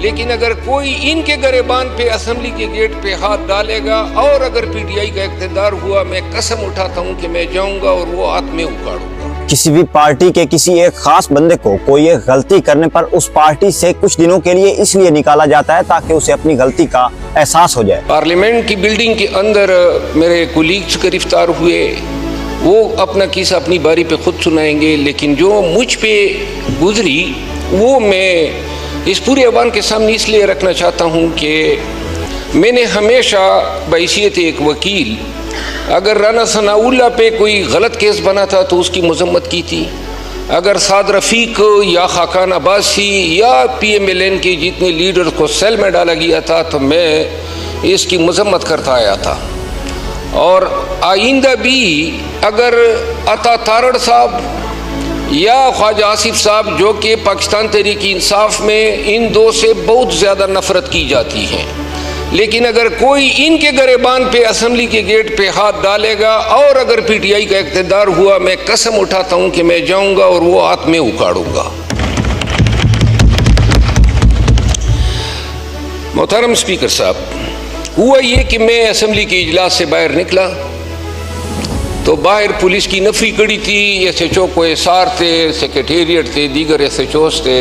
लेकिन अगर कोई इनके गरेबान पे असेंबली के गेट पे हाथ डालेगा और अगर पीटीआई का इक़्तिदार हुआ, मैं कसम उठाता हूँ कि मैं जाऊंगा और वो हाथ में उखाड़ूंगा। किसी भी पार्टी के किसी एक खास बंदे को कोई एक गलती करने पर उस पार्टी से कुछ दिनों के लिए इसलिए निकाला जाता है ताकि उसे अपनी गलती का एहसास हो जाए। पार्लियामेंट की बिल्डिंग के अंदर मेरे कोलीग्स गिरफ्तार हुए, वो अपना किस्सा अपनी बारी पे खुद सुनाएंगे, लेकिन जो मुझ पे गुजरी वो मैं इस पूरे अवाम के सामने इसलिए रखना चाहता हूँ कि मैंने हमेशा बहैसियत एक वकील अगर राना सनाउल्लाह पे कोई गलत केस बना था तो उसकी मजम्मत की थी। अगर साद रफ़ीक या खाकान अब्बासी या PMLN के जितने लीडर्स को सेल में डाला गया था तो मैं इसकी मजम्मत करता आया था। और आइंदा भी अगर अता तारड़ साहब या ख्वाजा आसिफ साहब, जो कि पाकिस्तान तहरीक इंसाफ में इन दो से बहुत ज़्यादा नफ़रत की जाती है, लेकिन अगर कोई इनके गरेबान पे असेंबली के गेट पे हाथ डालेगा और अगर पीटीआई का इक़्तिदार हुआ, मैं कसम उठाता हूँ कि मैं जाऊँगा और वो हाथ में उखाड़ूंगा। मोहतरम स्पीकर साहब, हुआ ये कि मैं असेंबली के इजलास से बाहर निकला तो बाहर पुलिस की नफरी कड़ी थी, SHO को एसआर थे, सेक्रेटेरिएट थे, दीगर SHOs थे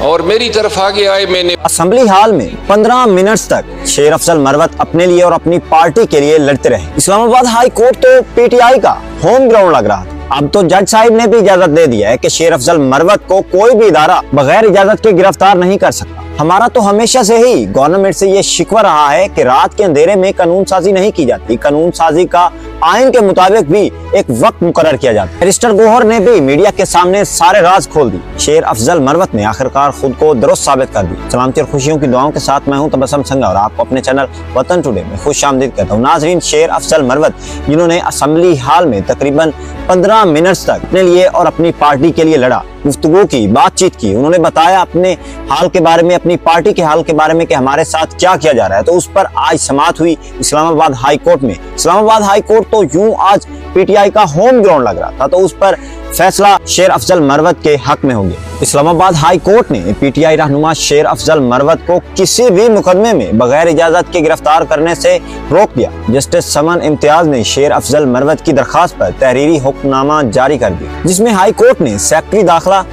और मेरी तरफ आगे आए। मैंने असेंबली हॉल में 15 मिनट तक शेर अफजल मरवत अपने लिए और अपनी पार्टी के लिए लड़ते रहे। इस्लामाबाद हाई कोर्ट तो पीटीआई का होम ग्राउंड लग रहा था। अब तो जज साहिब ने भी इजाजत दे दिया है कि शेर अफजल मरवत को कोई भी इदारा बगैर इजाजत के गिरफ्तार नहीं कर सकता। हमारा तो हमेशा से ही गवर्नमेंट से ये शिकवा रहा है कि रात के अंधेरे में कानून साजी नहीं की जाती। कानून साजी का आइन के मुताबिक भी एक वक्त मुकर्रर किया जाता है। बैरिस्टर गौहर ने भी मीडिया के सामने सारे राज खोल दी। शेर अफजल मरवत ने आखिरकार खुद को दुरुस्त साबित कर दी। सलामती और खुशियों की दुआओं के साथ मैं हूं तबस्सुम संघा और आपको अपने चैनल वतन टुडे में खुश आमदीद कहता हूं। नाजरीन, शेर अफजल मरवत जिन्होंने असेंबली हॉल में तकरीबन 15 मिनट तक अपने लिए और अपनी पार्टी के लिए लड़ा, गुफ्तगू की, बातचीत की, उन्होंने बताया अपने हाल के बारे में, अपनी पार्टी के हाल के बारे में कि हमारे साथ क्या किया जा रहा है। तो उस पर आज समाअत हुई इस्लामाबाद हाई कोर्ट में। इस्लामाबाद हाई कोर्ट तो यूं आज पीटीआई का होम ग्राउंड लग रहा था, तो उस पर फैसला शेर अफजल मरवत के हक में हो गया। इस्लामाबाद हाई कोर्ट ने पीटीआई रहनुमा शेर अफजल मरवत को किसी भी मुकदमे में बगैर इजाजत के गिरफ्तार करने से रोक दिया। जस्टिस समन इम्तियाज ने शेर अफजल मरवत की दरखास्त पर तहरीरी हुक्मनामा जारी कर दिया, जिसमें हाई कोर्ट ने सेक्रेटरी दाखिला,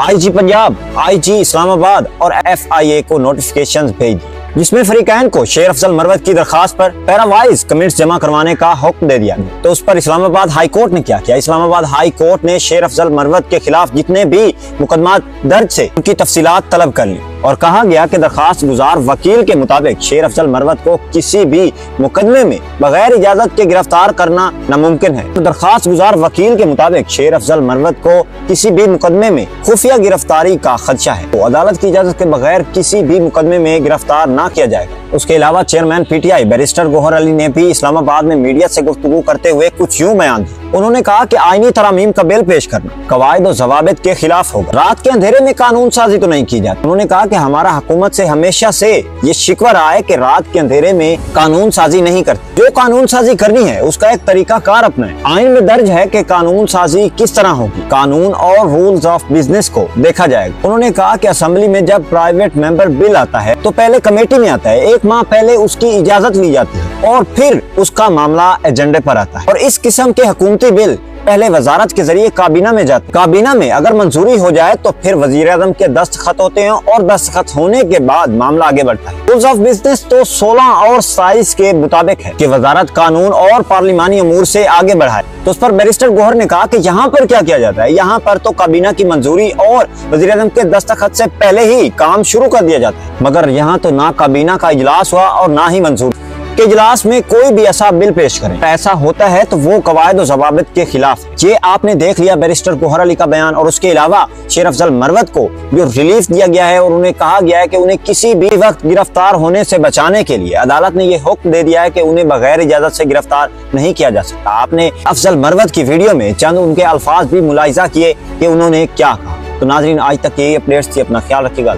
IG पंजाब, IG इस्लामाबाद और FIA को नोटिफिकेशंस भेज दी, जिसमें फरीकैन को शेर अफजल मरवत की दरखास्त पर पैरावाइज कमेंट्स जमा करवाने का हुक्म दे दिया गया। तो उस पर इस्लामाबाद हाई कोर्ट ने क्या किया? इस्लामाबाद हाई कोर्ट ने शेर अफजल मरवत के खिलाफ जितने भी मुकदमा दर्ज थे उनकी तफसीलात तलब कर ली और कहा गया कि दरखास्त गुजार वकील के मुताबिक शेर अफजल मरवत को किसी भी मुकदमे में बगैर इजाजत के गिरफ्तार करना नामुमकिन है। तो दरखास्त गुजार वकील के मुताबिक शेर अफजल मरवत को किसी भी मुकदमे में खुफिया गिरफ्तारी का खदशा है, तो अदालत की इजाजत के बगैर किसी भी मुकदमे में गिरफ्तार न किया जाएगा। उसके अलावा chairman PTI barrister Gohar Ali ने भी इस्लामाबाद में मीडिया से गुफ्तगू करते हुए कुछ यूं बयान दिया। उन्होंने कहा कि आईनी तरामीम का बिल पेश करना कवायद और जवाबित के खिलाफ होगा। रात के अंधेरे में कानून साजी तो नहीं की जाती। उन्होंने कहा कि हमारा हुकूमत से हमेशा से ये शिकवा रहा है कि रात के अंधेरे में कानून साजी नहीं करती। जो कानून साजी करनी है उसका एक तरीका कार अपनाएं। आइन में दर्ज है कि कानून साजी किस तरह होगी। कानून और रूल्स ऑफ बिजनेस को देखा जाएगा। उन्होंने कहा कि असेंबली में जब प्राइवेट मेंबर बिल आता है तो पहले कमेटी में आता है, 1 माह पहले उसकी इजाजत ली जाती है और फिर उसका मामला एजेंडे पर आता है। और इस किस्म के हुकूमती बिल पहले वजारत के जरिए काबीना में जाते। काबीना में अगर मंजूरी हो जाए तो फिर वजीर आज़म के दस्तखत होते हैं और दस्तखत होने के बाद मामला आगे बढ़ता है। रूल्स ऑफ बिजनेस तो 16 और 27 के मुताबिक है कि वजारत कानून और पार्लिमानी अमूर से आगे बढ़ाए। तो उस पर बैरिस्टर गौहर ने कहा कि यहाँ पर क्या किया जाता है? यहाँ पर तो काबीना की मंजूरी और वजीर आज़म के दस्तखत से पहले ही काम शुरू कर दिया जाता है, मगर यहाँ तो ना काबीना का इजलास हुआ और ना ही मंजूरी के इजलास में कोई भी ऐसा बिल पेश करें। ऐसा होता है तो वो कवायद और जवाबित के खिलाफ है। ये आपने देख लिया बैरिस्टर गौहर अली का बयान। और उसके अलावा शेर अफजल मरवत को जो रिलीफ दिया गया है और उन्हें कहा गया है कि उन्हें किसी भी वक्त गिरफ्तार होने से बचाने के लिए अदालत ने ये हुक्म दे दिया है कि उन्हें बगैर इजाजत से गिरफ्तार नहीं किया जा सकता। आपने अफजल मरवत की वीडियो में चंद उनके अल्फाज भी मुलाहिजा किए कि उन्होंने क्या कहा। तो नाजरीन, आज तक यही अपडेट्स थी। अपना ख्याल रखिएगा।